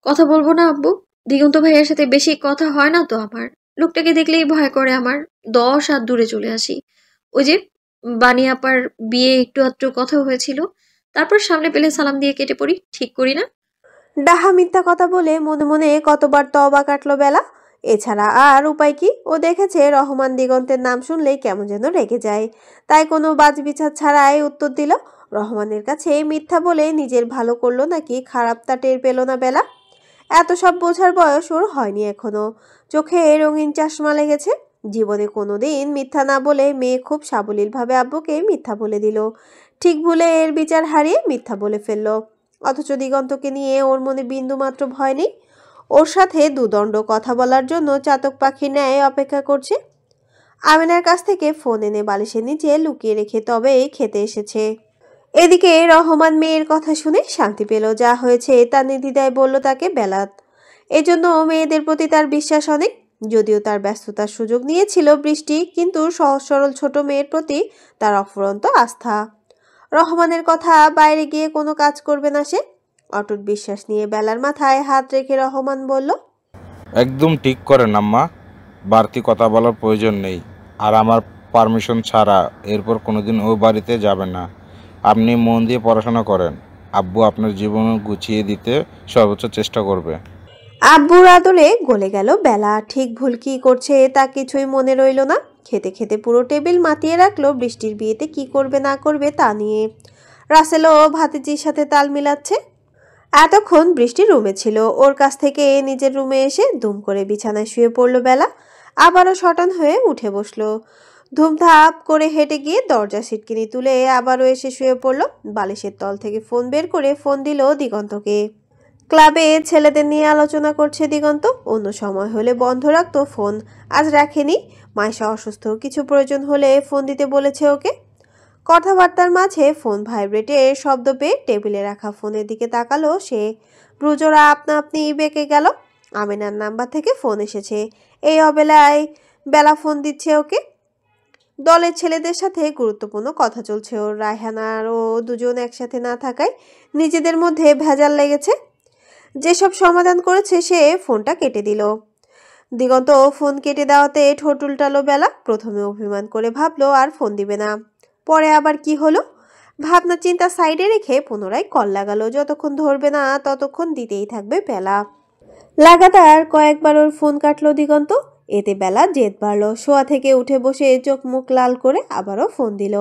কথা বলবো না আব্বু? দিগন্ত ভাইয়ের সাথে বেশি কথা হয় না তো আমার। লোকটাকে দেখলেই ভয় করে আমার। ১০ হাত দূরে চলে আসি। ওই যে বানি আপার বিয়ে একটু আধটু কথা হয়েছিল, তারপর সামনে পেলে সালাম দিয়ে কেটে পড়ি। ঠিক করি না? ডাহা মিথ্যা কথা বলে মনে মনে কতবার তওবা কাটলো বেলা। এছাড়া আর উপায় কি? ও দেখেছে রহমান দিগন্তের নাম শুনলেই কেমন যেন রেগে যায়। তাই কোনো বাজবিচার ছাড়াই উত্তর দিল। রহমানের কাছে মিথ্যা বলে নিজের ভালো করলো নাকি খারাপটা টের পেল না বেলা। এত সব বোঝার বয়স ওর হয়নি এখনো। চোখে রঙিন চশমা লেগেছে। জীবনে কোনোদিন মিথ্যা না বলে মেয়ে খুব সাবলীলভাবে আব্বুকে মিথ্যা বলে দিল। ঠিক ভুলে এর বিচার হারিয়ে মিথ্যা বলে ফেললো। অথচ দিগন্তকে নিয়ে ওর মনে বিন্দুমাত্র ভয় নেই। ওর সাথে দুদণ্ড কথা বলার জন্য চাতক পাখির ন্যায় অপেক্ষা করছে। আমিনার কাছ থেকে ফোন এনে বালিশের নিচে লুকিয়ে রেখে তবেই খেতে এসেছে। এদিকে রহমান মেয়ের কথা শুনে শান্তি পেল। যা হয়েছে তা নির্দ্বিধায় বলল তাকে বেলাত। এজন্য মেয়েদের প্রতি তার বিশ্বাস অনেক। যদিও তার ব্যস্ততার সুযোগ নিয়েছিল বৃষ্টি, কিন্তু সহজ সরল ছোট মেয়ের প্রতি তার অফুরন্ত আস্থা। রহমানের কথা বাইরে গিয়ে কোনো কাজ করবে না সে। অটুট বিশ্বাস নিয়ে বেলার মাথায় হাত রেখে রহমান বলল, একদম ঠিক করেন আম্মা, বাড়তি কথা বলার প্রয়োজন নেই। আর আমার পারমিশন ছাড়া এরপর কোনোদিন ওই বাড়িতে যাবেন না। আপনি মন দিয়ে পড়াশোনা করেন, আব্বু আপনার জীবন গুছিয়ে দিতে সর্বোচ্চ চেষ্টা করবে। আব্বুর আদরে গলে গেল বেলা। ঠিক ভুল কি করছে তা কিছুই মনে রইল না। খেতে খেতে পুরো টেবিল মাতিয়ে রাখলো বৃষ্টির বিয়েতে কি করবে না করবে তা নিয়ে। রাসেলও ভাতিজির সাথে তাল মিলাচ্ছে। এতক্ষণ বৃষ্টি রুমে ছিল। ওর কাছ থেকে নিজের রুমে এসে দুম করে বিছানায় শুয়ে পড়ল বেলা। আবারও শটান হয়ে উঠে বসলো। ধুমধাপ করে হেঁটে গিয়ে দরজা সিটকিনি তুলে আবারও এসে শুয়ে পড়ল। বালিশের তল থেকে ফোন বের করে ফোন দিল দিগন্তকে। ক্লাবে ছেলেদের নিয়ে আলোচনা করছে দিগন্ত। অন্য সময় হলে বন্ধ রাখতো ফোন, আজ রাখেনি। মাইশা অসুস্থ, কিছু প্রয়োজন হলে ফোন দিতে বলেছে ওকে। কথাবার্তার মাঝে ফোন ভাইব্রেটের শব্দ পেয়ে টেবিলে রাখা ফোনের দিকে তাকালো সে। ব্রুজরা আপনা আপনি বেঁকে গেল। আমিনার নাম্বার থেকে ফোন এসেছে। এই অবেলায় বেলা ফোন দিচ্ছে ওকে। দলের ছেলেদের সাথে গুরুত্বপূর্ণ কথা চলছে ওর। রায়হান আর ও দুজন একসাথে না থাকায় নিজেদের মধ্যে ভেজাল লেগেছে। যেসব সমাধান করেছে সে ফোনটা কেটে দিল। দিগন্ত ফোন কেটে দেওয়াতে ঠোঁট উল্টালো বেলা। প্রথমে অভিমান করে ভাবলো আর ফোন দিবে না, পরে আবার কি হলো ভাবনা চিন্তা সাইডে রেখে পুনরায় কল লাগালো। যতক্ষণ ধরবে না ততক্ষণ দিতেই থাকবে বেলা। লাগাতার কয়েকবার ওর ফোন কাটলো দিগন্ত। এতে বেলা জেদ বাড়লো। শোয়া থেকে উঠে বসে চোখ মুখ লাল করে আবারও ফোন দিল।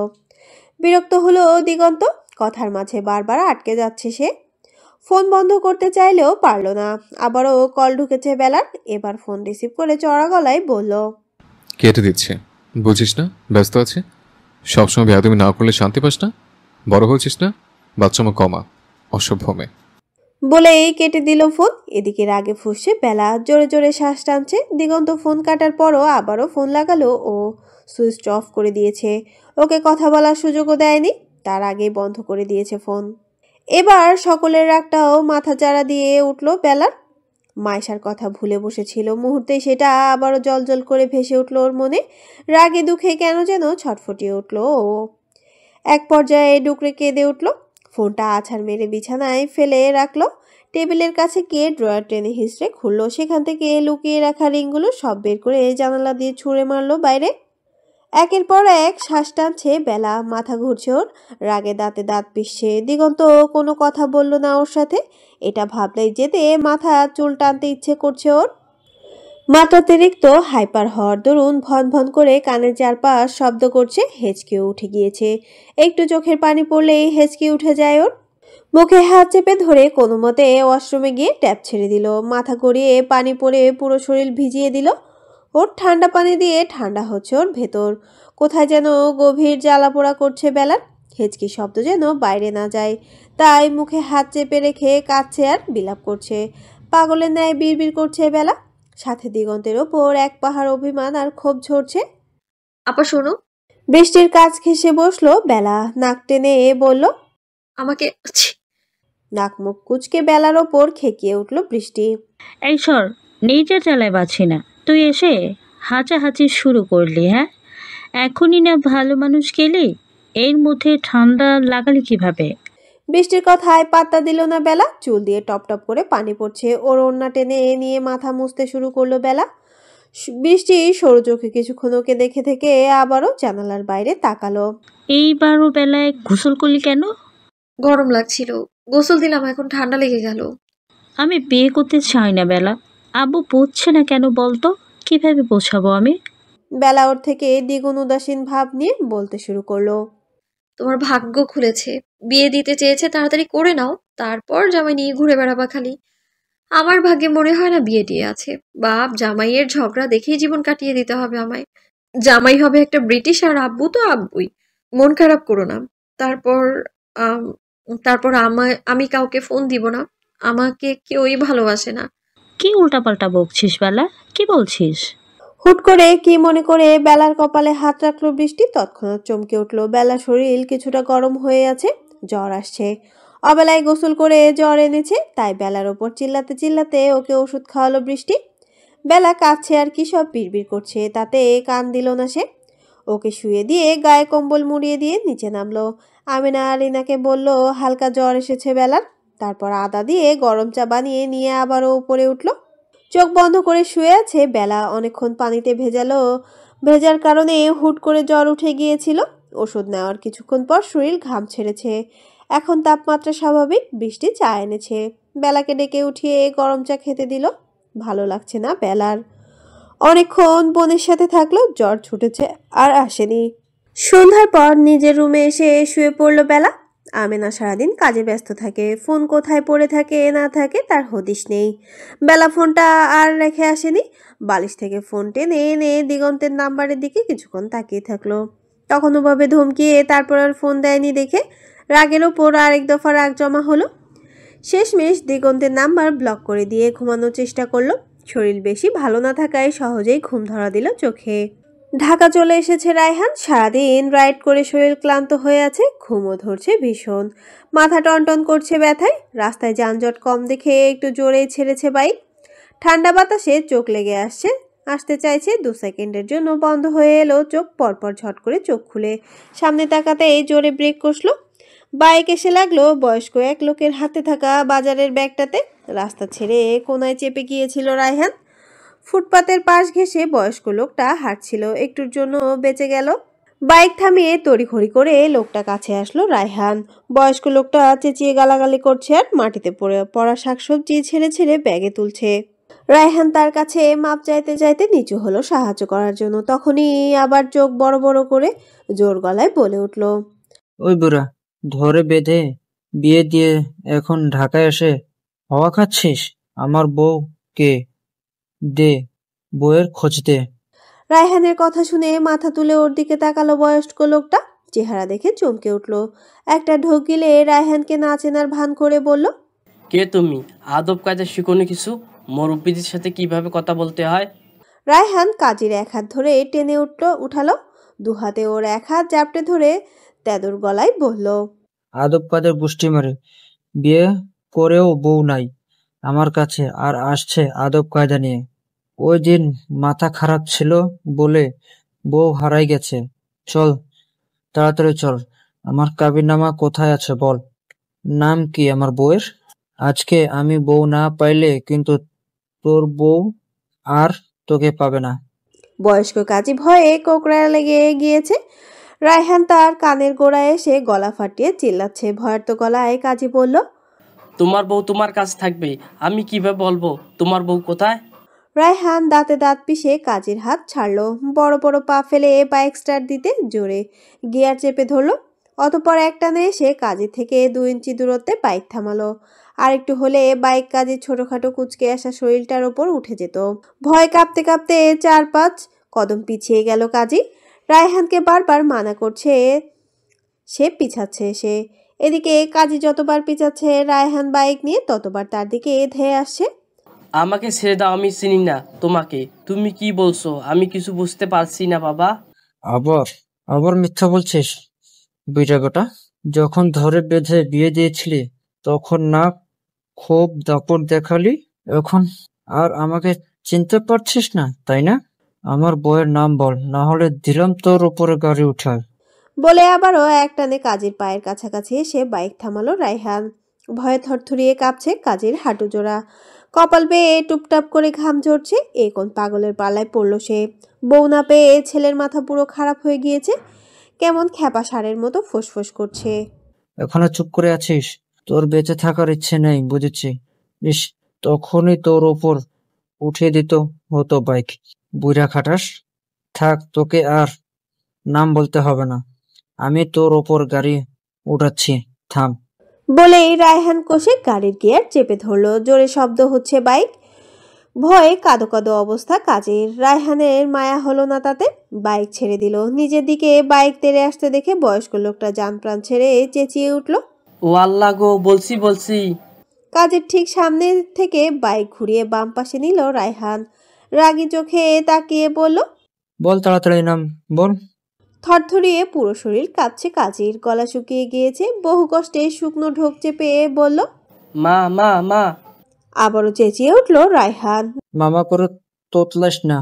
বিরক্ত হলো দিগন্ত। কথার মাঝে বারবার আটকে যাচ্ছে সে। ফোন বন্ধ করতে চাইলেও পারল না। আবারও কল ঢুকেছে বেলার। এবার ফোন রিসিভ করে চড়া গলায় বলল, কেটে দিচ্ছে, বুঝিস না ব্যস্ত আছে। সবসময় বেয়াদবি না করলে শান্তি পাস না। বড় হয়েছিস না, বাচ্চামা কমা, অসভ্য মেয়ে। বলেই কেটে দিল ফোন। এদিকে রাগে ফুঁসছে বেলা, জোরে জোরে শ্বাস টানছে। দিগন্ত ফোন কাটার পরও আবারও ফোন লাগালো ও সুইচ অফ করে দিয়েছে। ওকে কথা বলার সুযোগও দেয়নি, তার আগেই বন্ধ করে দিয়েছে ফোন। এবার সকলের রাগটাও মাথা চাড়া দিয়ে উঠল বেলার। মাইশার কথা ভুলে বসেছিল মুহূর্তেই সেটা আবারও জলজল করে ভেসে উঠল ওর মনে। রাগে দুঃখে কেন যেন ছটফটিয়ে উঠল ও। এক পর্যায়ে ডুকরে কেঁদে উঠল। ফোনটা আছাড় মেরে বিছানায় ফেলে রাখলো। টেবিলের কাছে গিয়ে ড্রয়ার টেনে হিঁচড়ে খুললো। সেখান থেকে লুকিয়ে রাখা রিংগুলো সব বের করে জানালা দিয়ে ছুঁড়ে মারলো বাইরে। একের পর এক শ্বাস টানছে বেলা, মাথা ঘুরছে ওর। রাগে দাঁতে দাঁত পিষছে। দিগন্ত কোনো কথা বলল না ওর সাথে। এটা ভাবলেই যেতে মাথা চুল টানতে ইচ্ছে করছে ওর। মাত্রাতিরিক্ত হাইপার হওয়ার দরুন ভন ভন করে কানের চারপাশ শব্দ করছে। হেঁচকে উঠে গিয়েছে। একটু চোখের পানি পড়লেই হেঁচকে উঠে যায় ওর। মুখে হাত চেপে ধরে কোনো মতে ওয়াশরুমে গিয়ে ট্যাপ ছেড়ে দিল। মাথা গড়িয়ে পানি পড়ে পুরো শরীর ভিজিয়ে দিল। ওর ঠান্ডা পানি দিয়ে ঠান্ডা হচ্ছে ওর ভেতর। কোথায় যেন গভীর জ্বালা পোড়া করছে বেলার। হেঁচকি শব্দ যেন বাইরে না যায়, তাই মুখে হাত চেপে রেখে কাঁদছে আর বিলাপ করছে। পাগলের ন্যায় বিড়বিড় করছে বেলা। সাথে দিগন্তের ওপর এক পাহাড় অভিমান আর ক্ষোভ ঝরছে। আপা শোনো। বৃষ্টির কাজ ঘেঁষে বসলো বেলা। নাক টেনে বলল, আমাকে ছি। নাক মুখ কুচকে বেলার ওপর খেকিয়ে উঠল বৃষ্টি। এই সর, নিজের জ্বালায় বাঁচি না, তুই এসে হাঁচাহাঁচি শুরু করলি? হ্যাঁ, এখনই না ভালো মানুষ গেলি, এর মধ্যে ঠান্ডা লাগালি কিভাবে? বৃষ্টির কথায় পাত্তা দিল না বেলা। চুল দিয়ে টপ টপ করে পানি পড়ছে, ওর ওড়না টেনে নিয়ে মাথা মুছতে শুরু করলো বেলা। বৃষ্টি সরু চোখে কিছুক্ষণ ওকে দেখে থেকে আবারও জানালার বাইরে তাকালো। এইবারও বেলায় গোসল করলি কেন? গরম লাগছিল, গোসল দিলাম, এখন ঠান্ডা লেগে গেল। আমি বিয়ে করতে চাই না বেলা। আব্বু বুঝছে না কেন বলতো? কিভাবে বোঝাবো আমি? বেলা ওর থেকে দ্বিগুণ উদাসীন ভাব নিয়ে বলতে শুরু করলো। তোমার ভাগ্য খুলেছে, বিয়ে দিতে চেয়েছে, তাড়াতাড়ি করে নাও, তারপর জামাই নিয়ে ঘুরে বেড়াবা খালি। আমার ভাগ্যে মনে হয় না বিয়ে টিয়ে আছে। বাপ জামাইয়ের ঝগড়া দেখেই জীবন কাটিয়ে দিতে হবে আমায়। জামাই হবে একটা ব্রিটিশ, আর আব্বু তো আব্বুই। মন খারাপ করো না। তারপর আম, তারপর আমি কাউকে ফোন দিব না। আমাকে কেউই ভালোবাসে না। কি উল্টাপাল্টা বকছিস বেলা? কি বলছিস? হুট করে কি মনে করে বেলার কপালে হাত রাখলো বৃষ্টি। তৎক্ষণাৎ চমকে উঠলো। বেলা শরীর কিছুটা গরম হয়ে আছে, জ্বর আসছে। অবেলায় গোসল করে জ্বর এনেছে, তাই বেলার ওপর চিল্লাতে চিল্লাতে ওকে ওষুধ খাওয়ালো বৃষ্টি। বেলা কাঁদছে আর কি সব বিড়বিড় করছে, তাতে কান দিল না সে। ওকে শুয়ে দিয়ে গায়ে কম্বল মুড়িয়ে দিয়ে নিচে নামলো। আমিনা রিনাকে বলল হালকা জ্বর এসেছে বেলার। তারপর আদা দিয়ে গরম চা বানিয়ে নিয়ে আবারও উপরে উঠলো। চোখ বন্ধ করে শুয়ে আছে বেলা। অনেকক্ষণ পানিতে ভেজার কারণে হুট করে জ্বর উঠে গিয়েছিল। ওষুধ নেওয়ার কিছুক্ষণ পর শরীর ঘাম ছেড়েছে, এখন তাপমাত্রা স্বাভাবিক। বৃষ্টি চা এনেছে, বেলাকে ডেকে উঠিয়ে গরম চা খেতে দিল। ভালো লাগছে না বেলার। অনেকক্ষণ বোনের সাথে থাকলো, জ্বর ছুটেছে আর আসেনি। সন্ধ্যার পর নিজের রুমে এসে শুয়ে পড়লো বেলা। আমেনা সারাদিন কাজে ব্যস্ত থাকে, ফোন কোথায় পড়ে থাকে না থাকে তার হদিশ নেই। বেলা ফোনটা আর রেখে আসেনি, বালিশ থেকে ফোন টেনে এনে দিগন্তের নাম্বারের দিকে কিছুক্ষণ তাকিয়ে থাকলো। তখন ওভাবে ধমকিয়ে তারপর আর ফোন দেয়নি দেখে রাগের ওপর আরেক দফা রাগ জমা হলো। শেষমেশ দিগন্তের নাম্বার ব্লক করে দিয়ে ঘুমানোর চেষ্টা করলো। শরীর বেশি ভালো না থাকায় সহজেই ঘুম ধরা দিল চোখে। ঢাকা চলে এসেছে রায়হান। সারাদিন রাইড করে শরীর ক্লান্ত হয়ে আছে, ঘুমও ধরছে ভীষণ। মাথা টনটন করছে ব্যথায়। রাস্তায় যানজট কম দেখে একটু জোরে ছেড়েছে বাইক। ঠান্ডা বাতাসে চোখ লেগে আসতে চাইছে, 2 সেকেন্ডের জন্য বন্ধ হয়ে এলো চোখ। পরপর ঝট করে চোখ খুলে সামনে তাকাতেই জোরে ব্রেক কষলো। বাইক এসে লাগলো বয়স্ক এক লোকের হাতে থাকা বাজারের ব্যাগটাতে। রাস্তা ছেড়ে কোনায় চেপে গিয়েছিল রায়হান। ফুটপাতের পাশ ঘেঁষে বয়স্ক লোকটা হাঁটছিল, একটুর জন্য বেঁচে গেল। বাইক থামিয়ে তড়িঘড়ি করে লোকটা কাছে আসলো রায়হান। বয়স্ক লোকটা চেঁচিয়ে গালাগালি করছে আর মাটিতে পড়া শাকসবজি ছেড়ে ছেড়ে ব্যাগে তুলছে। রায়হান তার কাছে মাপ চাইতে চাইতে নিচু হলো সাহায্য করার জন্য। তখনই আবার চোখ বড় বড় করে জোর গলায় বলে উঠল, ওই বুড়া, ধরে বেঁধে বিয়ে দিয়ে এখন ঢাকায় এসে হাওয়া খাচ্ছিস? আমার বউ কে? দে, বউয়ের খোঁজ দে। রায়হানের কথা শুনে মাথা তুলে ওর দিকে তাকালো বয়স্ক লোকটা। চেহারা দেখে চমকে উঠল। একটা ঢোক গিলে রায়হানকে না চেনার ভান করে বলল, কে তুমি? আদব কায়দা শিখোনি কিছু? মুরব্বিদের সাথে কিভাবে কথা বলতে হয়? রায়হান কাজের এক হাত ধরে টেনে উঠালো। 2 হাতে ওর এক হাত জাপটে ধরে তেদর গলায় বলল, আদব কাদের গোষ্ঠী মারে, বিয়ে করেও বউ নাই আমার কাছে, আর আসছে আদব কায়দা নিয়ে। ওই দিন মাথা খারাপ ছিল বলে বউ হারাই গেছে। চল, তাড়াতাড়ি চল। আমার কাবিননামা কোথায় আছে বল? নাম কি আমার বউয়ের? আজকে আমি বউ না পাইলে কিন্তু তোর বউ আর তোকে পাবে না। বয়স্ক কাজী ভয়ে কোকড়া লেগে গিয়েছে। রায়হান তার কানের গোড়ায় এসে গলা ফাটিয়ে চিল্লাচ্ছে। ভয়ার্ত গলায় কাজী বলল, তোমার বউ তোমার কাছে থাকবে, আমি কিভাবে বলবো তোমার বউ কোথায়? রায়হান দাঁতে দাঁত পিষে কাজীর হাত ছাড়লো। বড় বড় পা ফেলে বাইক স্টার্ট দিতে জোরে গিয়ার চেপে ধরলো। অতঃপর একটানে এসে কাজী থেকে 2 ইঞ্চি দূরত্বে বাইক থামালো। আর একটু হলে বাইক কাজীর ছোটখাটো কুচকে আসা শরীরটার ওপর উঠে যেত। ভয় কাঁপতে কাঁপতে 4-5 কদম পিছিয়ে গেল কাজী। রায়হানকে বারবার মানা করছে, সে পিছাচ্ছে সে। এদিকে কাজী যতবার পিছাচ্ছে রায়হান বাইক নিয়ে ততবার তার দিকে ধেয়ে আসছে। আমাকে ছেড়ে দাও, আমি চিনি না তোমাকে। তুমি কি বলছো? আমি কিছু বুঝতে পারছি না বাবা। আবার আবার মিথ্যা বলছিস বুইড়া বেটা। যখন ধরে বেঁধে বিয়ে দিয়েছিলি তখন না খুব দাপট দেখালি, এখন আর আমাকে চিনতে পারছিস না তাই না? আমার বউয়ের নাম বল, না হলে দিলাম তোর উপরে গাড়ি উঠায়। বলে আবারও একটানে কাজের পায়ের কাছাকাছি এসে বাইক থামালো রায়হান। ভয়ে থরথরিয়ে কাঁপছে কাজের হাঁটু জোড়া, কপাল বেয়ে টুপটাপ করে ঘাম ঝরছে। এ কোন পাগলের পাল্লায় পড়লো সে? বউ না পেয়ে ছেলের মাথা পুরো খারাপ হয়ে গিয়েছে, কেমন খ্যাপা ষাঁড়ের মতো ফোঁস করছে। এখনো চুপ করে আছিস? তোর বেঁচে থাকার ইচ্ছে নেই বুঝেছি। ইস, তখনই তোর ওপর উঠিয়ে দিত হতো বাইক। বুইড়া খাটাস। থাক, তোকে আর নাম বলতে হবে না। আমি তোর ওপর গাড়ি উঠাচ্ছি, থাম। বলেই রায়হান কষে গাড়ির গিয়ার চেপে ধরলো। জোরে শব্দ হচ্ছে বাইক। ভয়ে কাদো কাদো অবস্থা কাজের। রায়হানের মায়া হলো না তাতে, বাইক ছেড়ে দিল। নিজের দিকে বাইক তেড়ে আসতে দেখে বয়স্ক লোকটা জান প্রাণ ছেড়ে চেঁচিয়ে উঠল, ও আল্লাহ গো, বলছি বলছি। কাজের ঠিক সামনে থেকে বাইক ঘুরিয়ে বাম পাশে নিল রায়হান। রাগী চোখে তাকিয়ে বলল, বল তাড়াতাড়ি নাম বল। থরথরিয়ে পুরো শরীর কাঁপছে কাজের, গলা শুকিয়ে গিয়েছে। বহু কষ্টে শুকনো ঢোক চেপে বলল, মা মা মা। আবারও চেঁচিয়ে উঠল রায়হান। মামা করে তোতলাস না,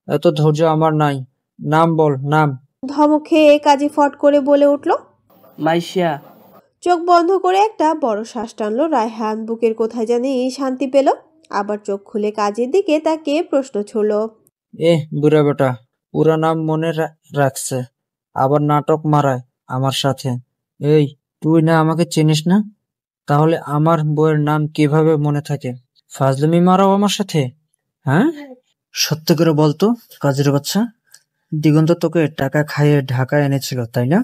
এত ধৈর্য আমার নাই। নাম বল, নাম। ধমক খেয়ে কাজী ফট করে বলে উঠল, মাইশা। চোখ বন্ধ করে একটা বড় শ্বাস টানলো রায়হান। বুকের কোথায় জানি শান্তি পেল। আবার চোখ খুলে কাজের দিকে তাকিয়ে প্রশ্ন ছুড়ল, বুড়া বেটা পুরা নাম মনে রাখছে, আবার নাটক মারায় আমার সাথে। এই, তুই না আমাকে চিনিস না? তাহলে আমার বউয়ের নাম কিভাবে মনে থাকে? ফাজলামি মারাও আমার সাথে, হ্যাঁ? সত্যি করে বলতো কাজের বাচ্চা, দিগন্ত তোকে টাকা খাইয়ে ঢাকায় এনেছিল তাই না?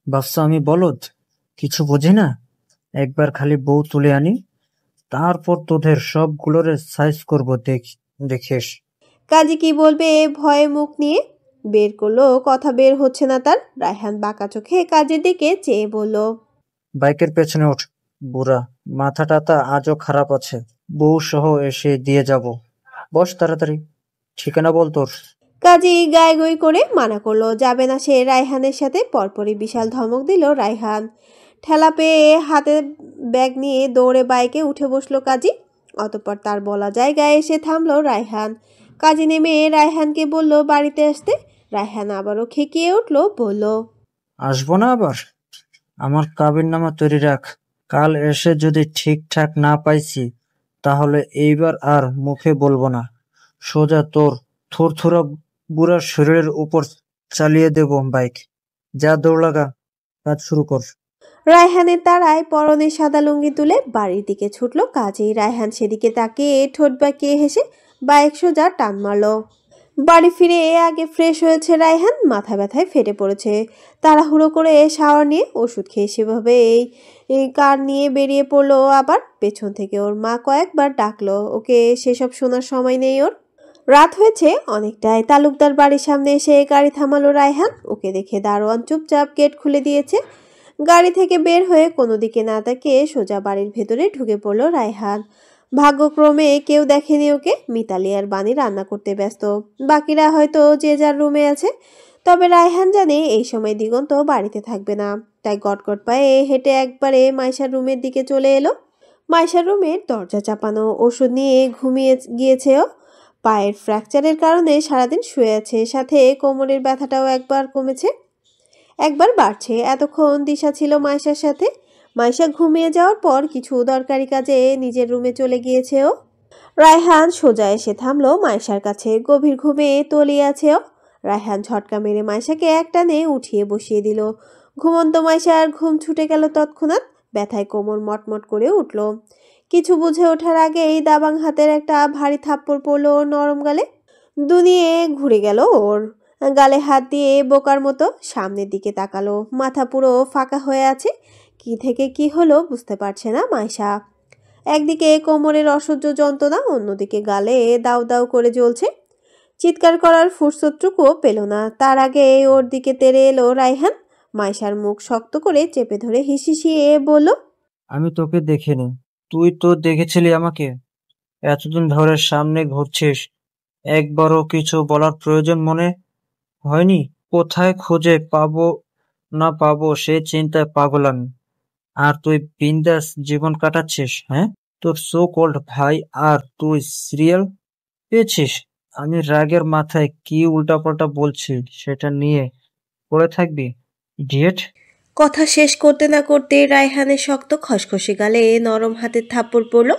ভাবছো আমি বলদ, কিছু বুঝি না? একবার খালি বউ তুলে আনি, তারপর তোদের সবগুলোরে সাইজ করবো, দেখিস। কাজী কি বলবে ভয়ে মুখ নিয়ে বের করলো, কথা বের হচ্ছে না তার। রায়হান বাঁকা চোখে কাজের দিকে চেয়ে বলল, বাইকের পেছনে ওঠ বুড়া, মাথা টাথা আজও খারাপ আছে। বউ সহ এসে দিয়ে যাব, বস তাড়াতাড়ি। ঠিকানা বল তোর। কাজী গায়ে গই করে মানা করলো, যাবে না সে রায়হানের সাথে। পরপরই বিশাল ধমক দিল রায়হান। ঠেলা পেয়ে হাতে ব্যাগ নিয়ে দৌড়ে বাইকে উঠে বসলো কাজী। অতঃপর তার বলা জায়গায় এসে থামলো রায়হান। কাজী নেমে রায়হানকে বলল বাড়িতে আসতে। রায়হান আবারও খেকিয়ে উঠল, বলল, আসবো না আবার? আমার কাবিননামা তৈরি রাখ। কাল এসে যদি ঠিকঠাক না পাইছি, তাহলে এইবার আর মুখে বলবো না, সোজা তোর থুরথুরা বুড়ার শরীরের উপর চালিয়ে দেব বাইক। যা দৌড় লাগা, কাজ শুরু কর। রায়হানের তাড়ায় পরনে সাদা লুঙ্গি তুলে বাড়ির দিকে ছুটল কাজী। রায়হান সেদিকে তাকিয়ে ঠোঁট বাঁকিয়ে হেসে বাইক সোজা টান মারল। বাড়ি ফিরে আগে ফ্রেশ হয়েছে রায়হান, মাথা ব্যথায় ফেটে পড়েছে। তাড়াহুড়ো করে শাওয়ার নিয়ে ওষুধ খেয়ে সেভাবেই কার নিয়ে বেরিয়ে পড়লো। আবার পেছন থেকে ওর মা কয়েকবার ডাকলো ওকে, সেসব শোনার সময় নেই ওর। রাত হয়েছে অনেকটাই। তালুকদার বাড়ির সামনে এসে গাড়ি থামালো রায়হান। ওকে দেখে দারোয়ান চুপচাপ গেট খুলে দিয়েছে। গাড়ি থেকে বের হয়ে কোনো দিকে না তাকিয়ে সোজা বাড়ির ভেতরে ঢুকে পড়লো রায়হান। ভাগ্যক্রমে কেউ দেখেনি ওকে। মিতালি আর বানি রান্না করতে ব্যস্ত, বাকিরা হয়তো যে যার রুমে আছে। তবে রায়হান জানে এই সময় দিগন্ত বাড়িতে থাকবে না, তাই গটগট পায়ে হেঁটে একবারে মাইশার রুমের দিকে চলে এলো। মাইশার রুমের দরজা চাপানো, ওষুধ নিয়ে ঘুমিয়ে গিয়েছে ও। পায়ের ফ্র্যাকচারের কারণে সারাদিন শুয়ে আছে, সাথে কোমরের ব্যথাটাও একবার কমেছে একবার বাড়ছে। এতক্ষণ দিশা ছিল মাইশার সাথে। মাইশা ঘুমিয়ে যাওয়ার পর কিছু দরকারি কাজে নিজের রুমে চলে গিয়েছে ও। রায়হান সোজা এসে থামলো মাইশার কাছে। গভীর ঘুমে তলিয়ে আছে ও। রায়হান ঝটকা মেরে মাইশাকে একটানে উঠিয়ে বসিয়ে দিল। ঘুমন্ত মাইশার ঘুম ছুটে গেল তৎক্ষণাৎ। ব্যথায় কোমর মটমট করে উঠল। কিছু বুঝে ওঠার আগেই দাবাং হাতের একটা ভারী থাপ্পড় পড়লো ওর নরম গালে। দুনিয়ে ঘুরে গেল ওর। গালে হাত দিয়ে বোকার মতো সামনের দিকে তাকালো। মাথা পুরো ফাঁকা হয়ে আছে। কি থেকে কি হলো বুঝতে পারছে না মাইশা। একদিকে কোমরের অসহ্য যন্ত্রণা, অন্যদিকে গালে দাউ দাউ করে জ্বলছে। চিৎকার করার ফুরসতটুকুও পেল না। তার আগে ওর দিকে তেড়ে এলো রায়হান। মাইশার মুখ শক্ত করে চেপে ধরে হিসিয়ে বলল, আমি তোকে দেখিনি, তুই তো দেখেছিলি আমাকে। এতদিন ধরে সামনে ঘুরছিস, একবারও কিছু বলার প্রয়োজন মনে হয়নি? কোথায় খুঁজে পাবো না পাবো সে চিন্তায় পাগল আমি। আর তুই বিন্দাস জীবন কাটাচ্ছিস, হ্যাঁ? তোর সো কল্ড ভাই আর তুই সিরিয়াল পেয়েছিস। আমি রাগের মাথায় কি উল্টাপাল্টা বলছি সেটা নিয়ে পড়ে থাকবি। ইডিয়েট। কথা শেষ করতে না করতে রায়হানের শক্ত খসখসে গালে নরম হাতের থাপ্পড় পড়ল।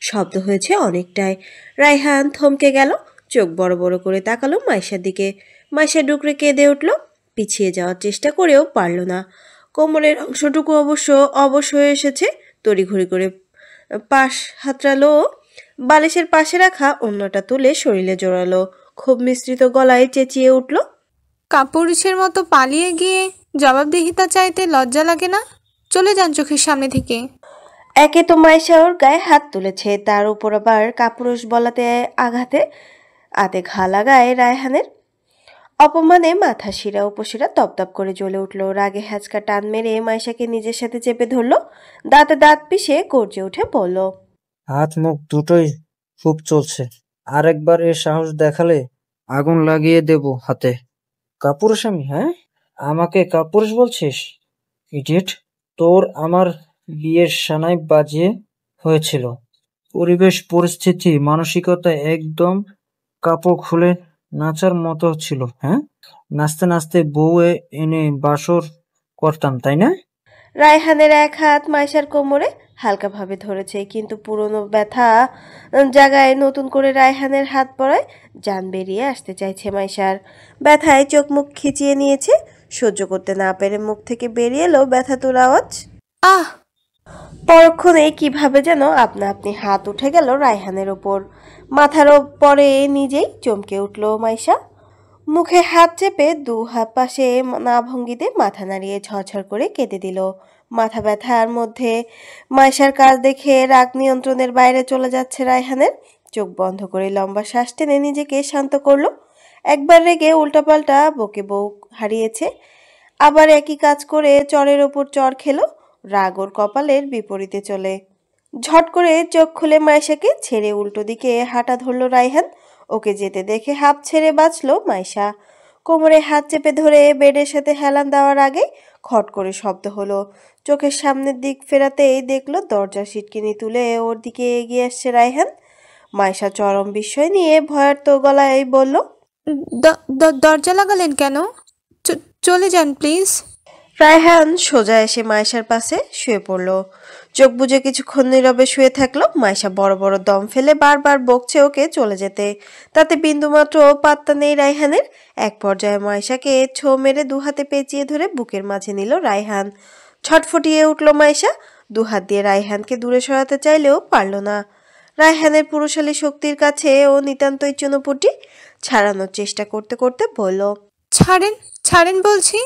শব্দ হয়েছে অনেকটাই। রায়হান থমকে গেল, চোখ বড় বড় করে তাকালো মাইশার দিকে। মাইশা ডুকরে কেঁদে উঠল, পিছিয়ে যাওয়ার চেষ্টা করেও পারল না। কোমরের অংশটুকু অবশ্য অবশ হয়ে এসেছে। তড়িঘড়ি করে পাশ হাতড়ালো, বালিশের পাশে রাখা অন্যটা তুলে শরীরে জোড়ালো। খুব মিশ্রিত গলায় চেঁচিয়ে উঠল, কাপুরুষের মতো পালিয়ে গিয়ে জবাবদিহিতা চাইতে লজ্জা লাগে না? চলে যান চোখের সামনে থেকে। একে তো মাইশা ওর গায়ে হাত তুলেছে, তার উপর আবার কাপুরুষ বলাতে আঘাতে আতে ঘা লাগায় রায়হানের। অপমানে মাথা শিরা উপশিরা তপতপ করে জ্বলে উঠল। রাগে হ্যাচকা টান মেরে মাইশাকে নিজের সাথে চেপে ধরল, দাঁতে দাঁত পিষে গর্জে উঠে বলল, হাত মুখ দুটোই খুব চলছে, আরেকবার এর সাহস দেখালে আগুন লাগিয়ে দেব হাতে। কাপুরুষ আমি? হ্যাঁ, আমাকে কাপুরুষ বলছিস? ইডিয়েট। তোর আমার বিয়ের সানাই বাজিয়ে হয়েছিল। পরিবেশ পরিস্থিতি মানসিকতা একদম কাপড় খুলে নাচার মতো ছিল। হ্যাঁ, নাচতে নাচতে বউ এনে বাসর করতাম, তাই না? রায়হানের এক হাত মাইশার কোমরে হালকাভাবে ধরেছে, কিন্তু পুরনো ব্যথা জায়গায় নতুন করে রায়হানের হাত পড়ায় জান বেরিয়ে আসতে চাইছে মাইশার। ব্যথায় চোখ মুখ খিচিয়ে নিয়েছে, সহ্য করতে না পেরে মুখ থেকে বেরিয়ে এলো ব্যথাতুর আওয়াজ, আহ! পরক্ষণেই কিভাবে যেন আপনা আপনি হাত উঠে গেল রায়হানের ওপর। মাথার পরে নিজেই চমকে উঠল মাইশা। মুখে হাত চেপে দু হাত পাশে না ভঙ্গিতে মাথা নাড়িয়ে ঝরঝর করে কেঁদে দিল। মাথা ব্যথার মধ্যে মাইশার কাজ দেখে রাগ নিয়ন্ত্রণের বাইরে চলে যাচ্ছে রায়হানের। চোখ বন্ধ করে লম্বা শ্বাস টেনে নিজেকে শান্ত করলো। একবার রেগে উল্টাপাল্টা বকে বউ হারিয়েছে, আবার একই কাজ করে চরের ওপর চর খেলো। রাগ ওর কপালের বিপরীতে চলে। ঝট করে চোখ খুলে মাইশাকে ছেড়ে উল্টো দিকে হাঁটা ধরল রায়হান। ওকে যেতে দেখে হাঁপ ছেড়ে বাঁচল মাইশা। কোমরে হাত চেপে ধরে বেডের সাথে হেলান দেওয়ার আগে খট করে শব্দ হলো। চোখের সামনের দিক ফেরাতেই দেখলো দরজার সিটকিনি তুলে ওর দিকে এগিয়ে আসছে রায়হান। মাইশা চরম বিস্ময় নিয়ে ভয়ার্ত গলায় বলল, দরজা লাগালেন কেন? চলে যান প্লিজ। রায়হান সোজা এসে মাইশার পাশে শুয়ে পড়ল। চোখ বুজে কিছুক্ষণ নীরবে শুয়ে থাকলো। মাইশা বড় বড় দম ফেলে বারবার বকছে ওকে চলে যেতে, তাতে বিন্দুমাত্র পাত্তা নেই রায়হানের। এক পর্যায়ে মাইশাকে ছো মেরে দুহাতে পেঁচিয়ে ধরে বুকের মাঝে নিল রায়হান। ছটফটিয়ে উঠল মাইশা, দুহাত দিয়ে রায়হানকে দূরে সরাতে চাইলেও পারল না। রায়হানের পুরুষালী শক্তির কাছে ও নিতান্তই চুনোপুটি। ছাড়ানোর চেষ্টা করতে করতে বলল, ছাড়েন, ছাড়েন বলছি।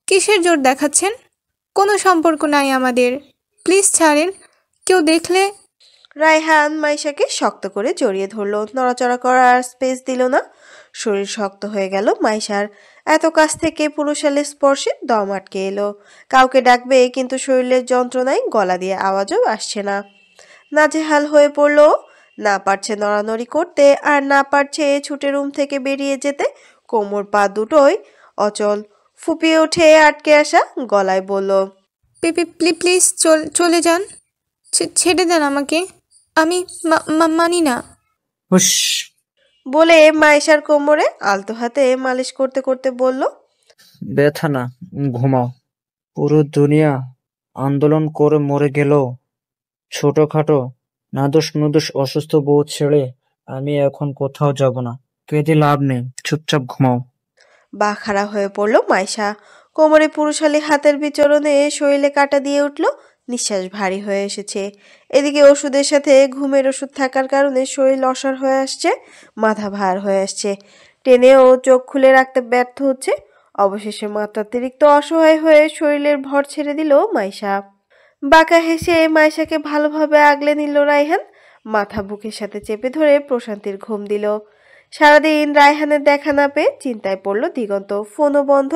কিসের জোর দেখাচ্ছেন? কোনো সম্পর্ক নাই আমাদের, প্লিজ ছাড়েন। কেউ দেখলে। রায়হান মাইশাকে শক্ত করে জড়িয়ে ধরল, নড়াচড়া করার স্পেস দিল না। শরীর শক্ত হয়ে গেল মাইশার। এত কাছ থেকে পুরুষালের স্পর্শে দম আটকে এলো। কাউকে ডাকবে, কিন্তু শরীরের যন্ত্রণায় গলা দিয়ে আওয়াজও আসছে না। নাজেহাল হয়ে পড়ল, না পারছে নড়ানড়ি করতে, আর না পারছে ছুটে রুম থেকে বেরিয়ে যেতে। কোমর পা দুটোই অচল। ফুপিয়ে উঠে আটকে আসা গলায় বলল, প্লিজ চলে যান, ছেড়ে দেন আমাকে, আমি মানি না। হুশ! বলে মাইশার কোমরে আলতো হাতে মালিশ করতে করতে বলল, ব্যথা না, ঘুমাও। পুরো দুনিয়া আন্দোলন করে মরে গেল ছোটখাটো নাদোষ নুদোষ অসুস্থ বউ ছেড়ে আমি এখন কোথাও যাব না। কেঁদে লাভ নেই, চুপচাপ ঘুমাও। বা খাড়া হয়ে পড়ল মাইশা। কোমরে পুরুষালী হাতের বিচরণে শরীরে কাটা দিয়ে উঠল। নিঃশ্বাস ভারী হয়ে এসেছে। এদিকে ওষুধের সাথে ঘুমের ওষুধ থাকার কারণে শরীর অসাড় হয়ে আসছে, মাথা ভার হয়ে আসছে। টেনেও চোখ খুলে রাখতে ব্যর্থ হচ্ছে। অবশেষে মাত্রাতিরিক্ত অসহায় হয়ে শরীরের ভর ছেড়ে দিল মাইশা। বাঁকা হেসে মাইশাকে ভালোভাবে আগলে নিল রায়হান। মাথা বুকের সাথে চেপে ধরে প্রশান্তির ঘুম দিল। সারাদিন রায়হানের দেখা না পেয়ে চিন্তায় পড়ল দিগন্ত। ফোনও বন্ধ।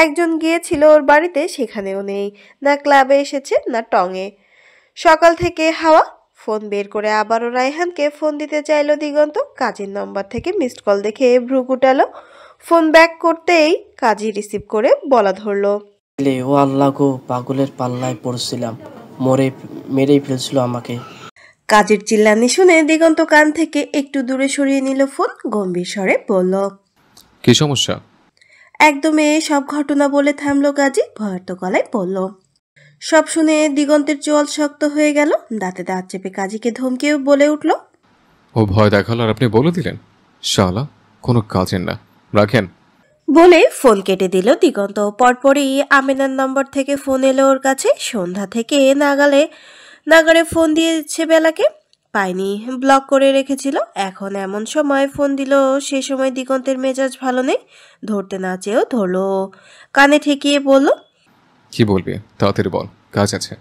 একজন গিয়েছিল ওর বাড়িতে, সেখানেও নেই। না ক্লাবে এসেছে, না টঙে। সকাল থেকে হাওয়া। ফোন বের করে আবারও রায়হানকে ফোন দিতে চাইল দিগন্ত। কাজের নম্বর থেকে মিসড কল দেখে ভ্রু কুটালো। ফোন ব্যাক করতেই কাজী রিসিভ করে বলা ধরলো, ও আল্লাহ গো, পাগলের পাল্লায় পড়ছিলাম, মেরেই ফেলছিল আমাকে। কাজের চিল্লানি শুনে দিগন্ত কান থেকে একটু দূরে সরিয়ে নিল ফোন। গম্ভীর স্বরে বলল, কি সমস্যা? একদমে সব ঘটনা বলে থামলো গাজী, ভয়ার্ত গলায় বলল। সব শুনে দিগন্তের চোয়াল শক্ত হয়ে গেল। দাঁতে দাঁত চেপে কাজীকে ধমকেও বলে উঠল। ও ভয় দেখালো আর আপনি বলে দিলেন? শালা, কোনো কাজের না, রাখেন। বলে ফোন কেটে দিল দিগন্ত। পরপরই আমিনার নম্বর থেকে ফোন এলো ওর কাছে। সন্ধ্যা থেকে নাগারে ফোন দিয়েছে বেলাকে, পায়নি, ব্লক করে রেখেছিল। এখন এমন সময় ফোন দিল, সে সময় দিগন্তের মেজাজ ভালো নেই। ধরতে না চেয়েও ধরলো, কানে ঠেকিয়ে বলল, কি বলবি, তাড়াতাড়ি বল, কাজ আছে।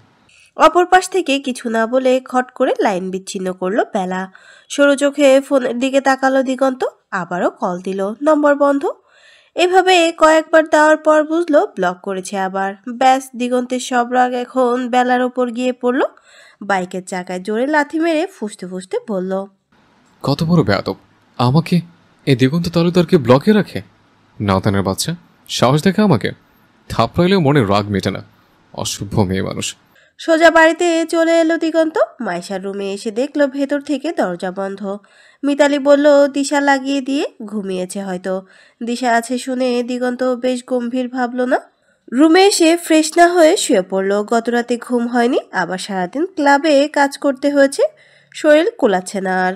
অপর পাশ থেকে কিছু না বলে খট করে লাইন বিচ্ছিন্ন করলো বেলা। সরু চোখে ফোনের দিকে তাকালো দিগন্ত। আবারও কল দিল, নম্বর বন্ধ। এভাবে কয়েকবার দেওয়ার পর বুঝলো ব্লক করেছে আবার। ব্যাস, দিগন্তের সব রাগ এখন বেলার ওপর গিয়ে পড়ল। বাইকের চাকায় জোরে লাথি মেরে ফুসতে ফুসতে বলল, কত বড় বেয়াদব! আমাকে, এই দিগন্ত তালুকদারকে ব্লকে রাখে! নাতানের বাচ্চা, সাহস দেখে আমাকে থাপড়াইলেও মনে রাগ মেটে না। অসভ্য মেয়ে মানুষ। সোজা বাড়িতে চলে এলো দিগন্ত। মাইশার রুমে এসে দেখলো ভেতর থেকে দরজা বন্ধ। মিতালি বলল দিশা লাগিয়ে দিয়ে ঘুমিয়েছে হয়তো। দিশা আছে শুনে দিগন্ত বেশ গম্ভীর ভাবলো না। রুমে এসে ফ্রেশ না হয়ে শুয়ে পড়লো। গতরাতে ঘুম হয়নি, আবার সারাদিন ক্লাবে কাজ করতে হয়েছে, শরীর কোলাচ্ছে না আর।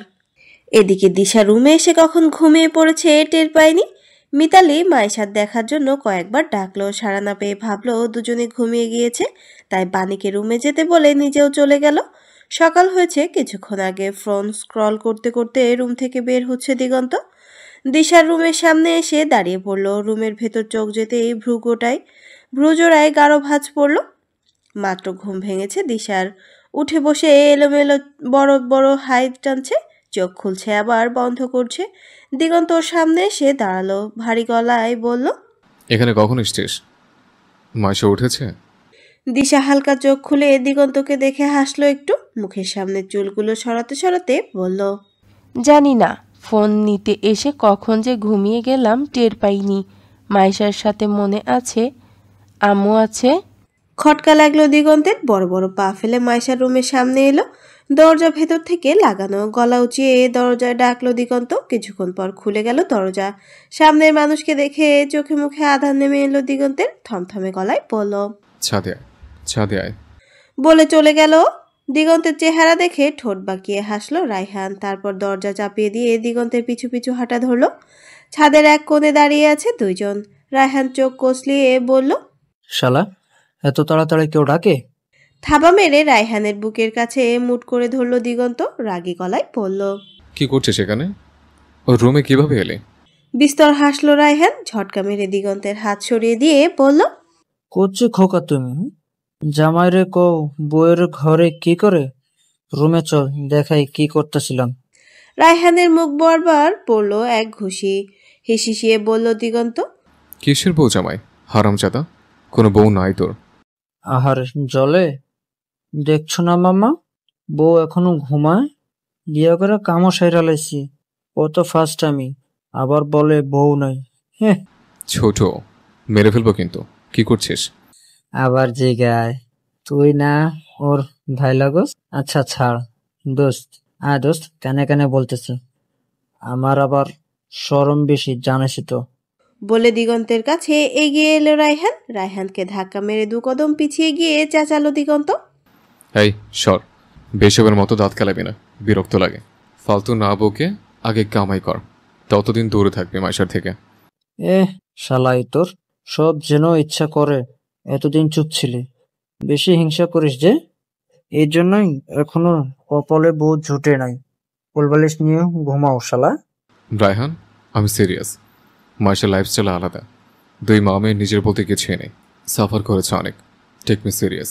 এদিকে দিশা রুমে এসে কখন ঘুমিয়ে পড়েছে টের পায়নি। মিতালি মাইশার দেখার জন্য কয়েকবার ডাকলো, সাড়া না পেয়ে ভাবলো দুজনে ঘুমিয়ে গিয়েছে, তাই বাণীকে রুমে যেতে বলে নিজেও চলে গেল। সকাল হয়েছে কিছুক্ষণ আগে। ফোন স্ক্রল করতে করতে রুম থেকে বের হচ্ছে দিগন্ত। দিশার রুমের সামনে এসে দাঁড়িয়ে পড়লো। রুমের ভেতর চোখ যেতেই ভ্রুজোড়ায় গাঢ় ভাঁজ পড়ল। মাত্র ঘুম ভেঙেছে দিশার। উঠে বসে এলোমেলো বড় বড় হাই টানছে, চোখ খুলছে আবার বন্ধ করছে। দিগন্ত ওর সামনে এসে দাঁড়ালো, ভারী গলায় বলল, এখানে কখন এসছিস? মাইশা উঠেছে? দিশা হালকা চোখ খুলে দিগন্তকে দেখে হাসলো একটু। মুখের সামনে চুলগুলো সরাতে সরাতে বলল, জানি না, ফোন নিতে এসে কখন যে ঘুমিয়ে গেলাম টের পাইনি। মাইশার সাথে মনে আছে, আম্মু আছে। খটকা লাগলো দিগন্তের। বড় বড় পা ফেলে মাইশার রুমের সামনে এলো। দরজা ভেতর থেকে লাগানো। গলা উঁচিয়ে দরজায় ডাকলো দিগন্ত। কিছুক্ষণ পর খুলে গেল দরজা। সামনের মানুষকে দেখে চোখে মুখে আধার নেমে এলো দিগন্তের। থমথমে গলায় বলল, ছাদে আয়, ছাদে আয়। বলে চলে গেল। দিগন্তের চেহারা দেখে ঠোঁট বাঁকিয়ে হাসলো রায়হান। তারপর দরজা চাপিয়ে দিয়ে দিগন্তের পিছু পিছু হাঁটা ধরলো। ছাদের এক কোণে দাঁড়িয়ে আছে দুইজন। রায়হান চোখ কষলিয়ে বলল, শালা, এত তাড়াতাড়ি কেউ ডাকে? থাবা মেরে রায়হানের বুকের কাছে মুট করে ধরল দিগন্ত। রাগী গলায় বলল, কি করছিস এখানে? ওর রুমে কিভাবে এলে? বিস্তর হাসলো রায়হান। ঝটকা মেরে দিগন্তের হাত সরিয়ে দিয়ে বলল, করছি খোকা তুমি? জামাইরে কও বউয়ের ঘরে কি করে? রুমে চল, দেখাই কি করতেছিলাম। রায়হানের মুখ বারবার পড়ল এক ঘুষি। হিসিয়ে বলল দিগন্ত, কিসের বউ জামাই, হারামজাদা? কোনো বউ নাই তোর? আহার জলে দেখছো না মামা, বউ এখনো ঘুমায়। বিয়ে করে কামও সাইরা লাইছি, কত ফার্স্ট আমি, আবার বলে বউ নাই। হ্যাঁ, ছোট, মেরে ফেলবো কিন্তু। কি করছিস? আবার যে গায় তুই না ওর ভাই লাগস। আচ্ছা ছাড় দোস্ত, দোস্ত কানে কানে বলতেছ, আমার আবার শরম বেশি, জানিস তো। বলে দিগন্তের কাছে এগিয়ে এলো রায়হান। রায়হানকে ধাক্কা মেরে 2 কদম পিছিয়ে গিয়ে চেঁচালো দিগন্ত, এই সর, বেসবের মতো দাঁত কেলাবি না, বিরক্ত লাগে। ফালতু না বউকে আগে কামাই কর, ততদিন দূরে থাকবি মাইশার থেকে। শালাই তোর সব যেন ইচ্ছা করে। এতদিন চুপ ছিলি, বেশি হিংসা করিস যে, এই জন্যই এখনো কপালে বউ জুটে নাই। কোলবালিশ নিয়ে ঘুমাও শালা। রায়হান, আমি সিরিয়াস। মাইশার লাইফস্টাইল আলাদা। 2 মা মেয়ে নিজের বলতে কিছুই নেই, সাফার করেছে অনেক। Take me serious.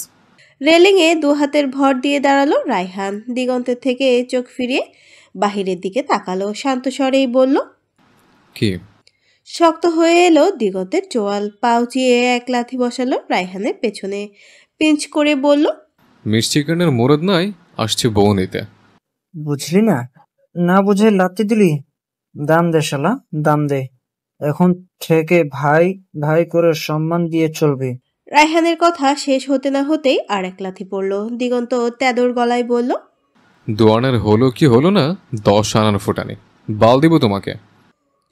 রেলিংয়ে 2 হাতের ভর দিয়ে দাঁড়ালো রায়হান। দিগন্তের থেকে চোখ ফিরিয়ে বাহিরের দিকে তাকালো। শান্ত স্বরেই বলল, কি? শক্ত হয়ে এলো দিগন্তের চোয়াল। পাউচিয়ে এক লাথি বসালো রায়হানের পেছনে। পিঞ্চ করে বলল, মিষ্টিকানের মুরদ নাই, আসছে বউ নিতে। বুঝলি না, না বুঝে লাত্তি দিলি। দাম দে শালা, দাম দে। এখন থেকে ভাই ভাই করে সম্মান দিয়ে চলবে। রায়হানের কথা শেষ হতে না হতেই আর এক লাথি পড়ল। দিগন্ত তেদর গলায় বলল, 2 আনার হলো কি হলো না, 10 আনার ফোটানি বাল দিব তোমাকে।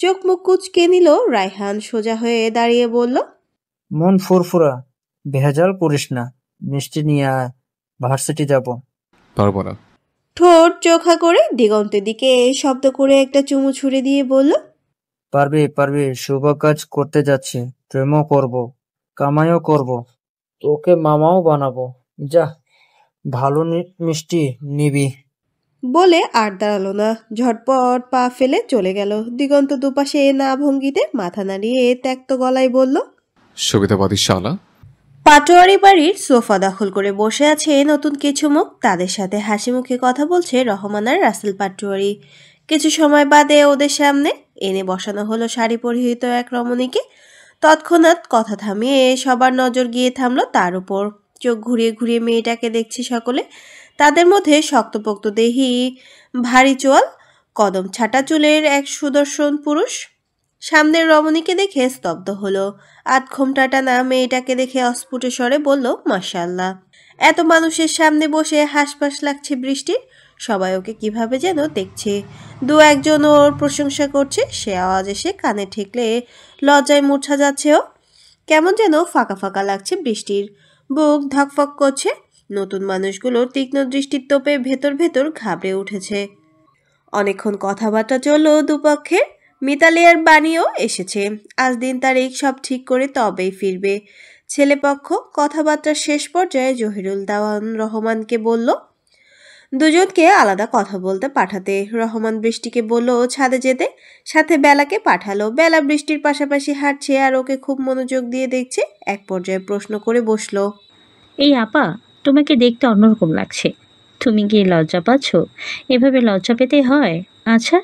চোখ মুখ কুচকে নিল রায়হান। সোজা হয়ে দাঁড়িয়ে বলল, মন ফুরফুরা, ভেজাল করিস না, মিষ্টি নিয়ে আয়, ভার্সিটি যাব। পারবো না। ঠোঁট চোখা করে দিগন্তের দিকে শব্দ করে একটা চুমু ছুড়ে দিয়ে বলল, পারবি পারবি, শুভ কাজ করতে যাচ্ছি, প্রেমও করব, কামাইও করব, তোকে মামাও বানাবো, যা ভালো মিষ্টি নিবি। বলে আর দাঁড়ালো না, ঝটপট পা ফেলে চলে গেল। দিগন্ত দুপাশে না ভঙ্গিতে মাথা নাড়িয়ে ত্যক্ত গলায় বলল, সুবিধাবাদী শালা। পাটোয়ারি বাড়ির সোফা দখল করে বসে আছে নতুন কিছু মুখ। তাদের সাথে হাসি মুখে কথা বলছে রহমান আর রাসেল পাটোয়ারি। কিছু সময় বাদে ওদের সামনে এনে বসানো হলো শাড়ি পরিহিত এক রমণীকে। তৎক্ষণাৎ কথা থামিয়ে সবার নজর গিয়ে থামলো তার উপর। চোখ ঘুরিয়ে ঘুরিয়ে মেয়েটাকে দেখছে সকলে। তাদের মধ্যে শক্তপোক্ত দেহি, ভারী চোয়াল, কদম ছাটা চুলের এক সুদর্শন পুরুষ। সামনের রমণীকে দেখে স্তব্ধ হলো। আধ ঘোমটা টানা মেয়েটাকে দেখে অস্ফুট স্বরে বলল, মাশাআল্লাহ। এত মানুষের সামনে বসে হাসপাস লাগছে বৃষ্টির। সবাই ওকে কিভাবে যেন দেখছে। দু একজন ওর প্রশংসা করছে। সে আওয়াজ এসে কানে ঠেকলে লজ্জায় মূর্ছা যাচ্ছে ও। কেমন যেন ফাঁকা ফাঁকা লাগছে বৃষ্টির। বুক ধকফক করছে। নতুন মানুষগুলোর তীক্ষ্ণ দৃষ্টির তোপে ভেতর ভেতর ঘাবড়ে উঠেছে। অনেকক্ষণ কথাবার্তা চলল দুপক্ষের। মিতালি আর বাণীও এসেছে। আজ দিন তারিখ সব ঠিক করে তবেই ফিরবে ছেলেপক্ষ। কথাবার্তার শেষ পর্যায়ে জহিরুল দেওয়ান রহমানকে বলল দুজনকে আলাদা কথা বলতে পাঠাতে। রহমান বৃষ্টিকে বলল ছাদে যেতে, সাথে বেলাকে পাঠালো। বেলা বৃষ্টির পাশাপাশি হাঁটছে আর ওকে খুব মনোযোগ দিয়ে দেখছে। এক পর্যায়ে প্রশ্ন করে বসলো, এই আপা, তোমাকে দেখতে অন্যরকম লাগছে। তুমি কি লজ্জা পাচ্ছ? এভাবে লজ্জা পেতে হয়? আচ্ছা,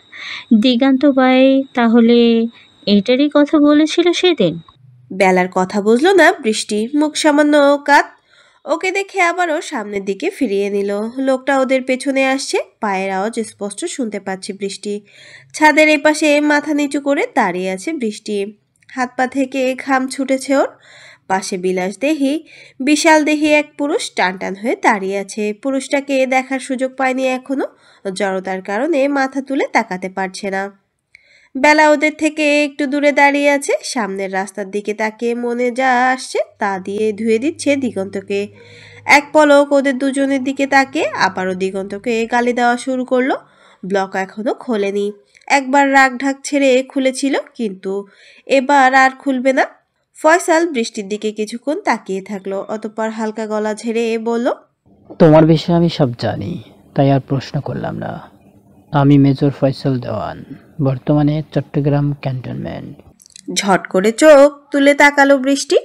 দিগান্ত ভাই তাহলে এটারই কথা বলেছিল সেদিন? বেলার কথা বুঝলো না বৃষ্টি। মুখ সামান্য কাত। ওকে দেখে আবারও সামনের দিকে ফিরিয়ে নিল। লোকটা ওদের পেছনে আসছে। পায়ের আওয়াজ স্পষ্ট শুনতে পাচ্ছে বৃষ্টি। ছাদের এপাশে মাথা নিচু করে দাঁড়িয়ে আছে বৃষ্টি। হাত পা থেকে ঘাম ছুটেছে ওর। পাশে বিশাল দেহি এক পুরুষ টান টান হয়ে দাঁড়িয়ে আছে। পুরুষটাকে দেখার সুযোগ পায়নি এখনো। জড়তার কারণে মাথা তুলে তাকাতে পারছে না। বেলা ওদের থেকে একটু দূরে দাঁড়িয়ে আছে। সামনের রাস্তার দিকে তাকিয়ে মনে যা আসছে তা দিয়ে ধুয়ে দিচ্ছে দিগন্তকে। এক পলক ওদের দুজনের দিকে তাকিয়ে আবারও দিগন্তকে গালি দেওয়া শুরু করলো। ব্লক এখনো খোলেনি। একবার রাগ ঢাক ছেড়ে খুলেছিল, কিন্তু এবার আর খুলবে না। ফয়সাল বৃষ্টির দিকে কিছুক্ষণ তাকিয়ে থাকলো। অতঃপর হালকা গলা ঝেড়ে বলল, তোমার বিষয়ে আমি সব জানি, তাই আর প্রশ্ন করলাম না। আমি মেজর ফয়সাল দেওয়ান, বর্তমানে চট্টগ্রাম ক্যান্টনমেন্ট। ঝট করে চোখ তুলে তাকালো বৃষ্টি।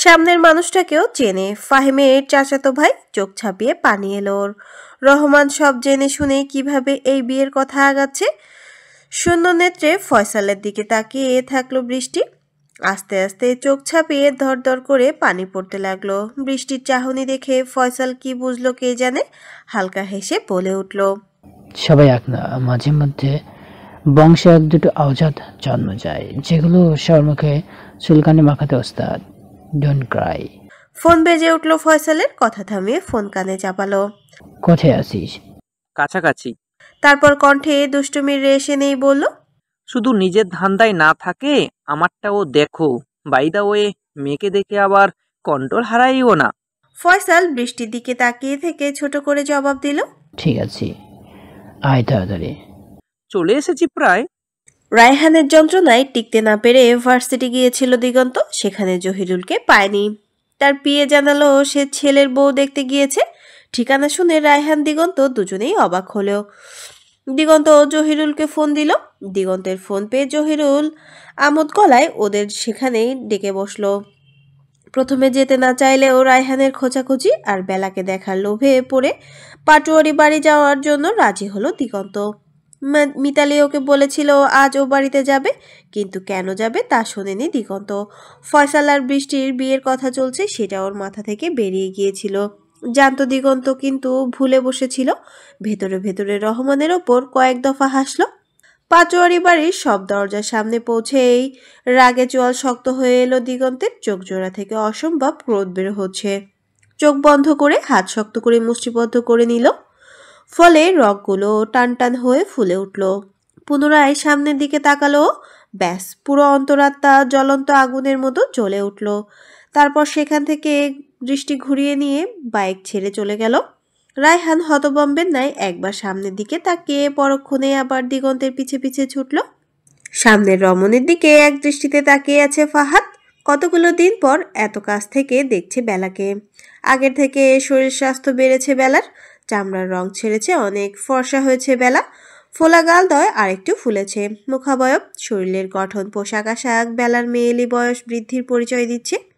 সামনের মানুষটাকেও চেনে। ফাহিমের চাচাতো ভাই। চোখ ছাপিয়ে পানি এলো ওর। রহমান সব জেনে শুনে কিভাবে এই বিয়ের কথা আগাচ্ছে। শূন্য নেত্রে ফয়সালের দিকে তাকিয়ে থাকলো বৃষ্টি। আস্তে আস্তে চোখ ছাপিয়ে ধর করে পানি পড়তে লাগলো। বৃষ্টির চাহনি দেখে ফয়সাল কি বুঝলো কে জানে, হালকা হেসে বলে উঠল, সবাই এক না, মাঝে মধ্যে বংশে এক দুটো আওজাদ জন্ম যায়, যেগুলো সর্মুখে চুলকানি মাখাতে ওস্তাদ। Don't Cry. ফোন বেজে উঠল ফয়সালের। কথা থামিয়ে ফোন কানে চাপালো। কোথায় আছিস? কাছাকাছি। তারপর কণ্ঠে দুষ্টুমির রেশে নেই বলল, শুধু নিজের ধান্দায় না থাকে আমারটাও দেখো। বাই দা ওয়ে, মেয়েকে দেখে আবার কন্ট্রোল হারাইও না। ফয়সাল বৃষ্টির দিকে তাকিয়ে থেকে ছোট করে জবাব দিল, ঠিক আছে, আয় তাড়াতাড়ি। চলে এসেছি প্রায়। রায়হানের যন্ত্রণায় টিকতে না পেরে ভার্সিটি গিয়েছিল দিগন্ত। সেখানে জহিরুলকে পায়নি। তার পিয়ে জানালো সে ছেলের বউ দেখতে গিয়েছে। ঠিকানা শুনে রায়হান দিগন্ত দুজনেই অবাক হলো। দিগন্ত জহিরুলকে ফোন দিল। দিগন্তের ফোন পেয়ে জহিরুল আমোদ গলায় ওদের সেখানেই ডেকে বসলো। প্রথমে যেতে না চাইলেও রায়হানের খোঁচাখুচি আর বেলাকে দেখার লোভে পড়ে পাটোয়ারি বাড়ি যাওয়ার জন্য রাজি হলো দিগন্ত। মিতালি ওকে বলেছিল আজ ও বাড়িতে যাবে, কিন্তু কেন যাবে তা শোনেনি দিগন্ত। ফয়সাল আর বৃষ্টির বিয়ের কথা চলছে সেটা ওর মাথা থেকে বেরিয়ে গিয়েছিল। জানতো দিগন্ত, কিন্তু ভুলে বসেছিল। ভেতরে ভেতরে রহমানের ওপর কয়েক দফা হাসলো। পাটোয়ারি বাড়ির সব দরজার সামনে পৌঁছেই রাগে চোয়াল শক্ত হয়ে এলো দিগন্তের। চোখ জোড়া থেকে অসম্ভব ক্রোধ বের হচ্ছে। চোখ বন্ধ করে হাত শক্ত করে মুষ্টিবদ্ধ করে নিল। ফলে রগগুলো টান টান হয়ে ফুলে উঠল। পুনরায় সামনের দিকে তাকালো। ব্যাস পুরো অন্তরাত্মা জ্বলন্ত আগুনের মতো জ্বলে উঠল। তারপর সেখান থেকে দৃষ্টি ঘুরিয়ে নিয়ে বাইক ছেড়ে চলে গেল। রায়হান হতবম্বের ন্যায় একবার সামনের দিকে তাকিয়ে পরক্ষণে আবার দিগন্তের পিছে পিছে ছুটল। সামনের রমণীর দিকে এক দৃষ্টিতে তাকিয়ে আছে ফাহাদ। কতগুলো দিন পর এত কাছ থেকে দেখছে বেলাকে। আগের থেকে শরীর স্বাস্থ্য বেড়েছে বেলার, চামড়ার রং ছেড়েছে, অনেক ফর্সা হয়েছে বেলা, ফোলা গালদয় আরেকটু ফুলেছে। মুখাবয়ব, শরীরের গঠন, পোশাক আশাক বেলার মেয়েলি বয়স বৃদ্ধির পরিচয় দিচ্ছে।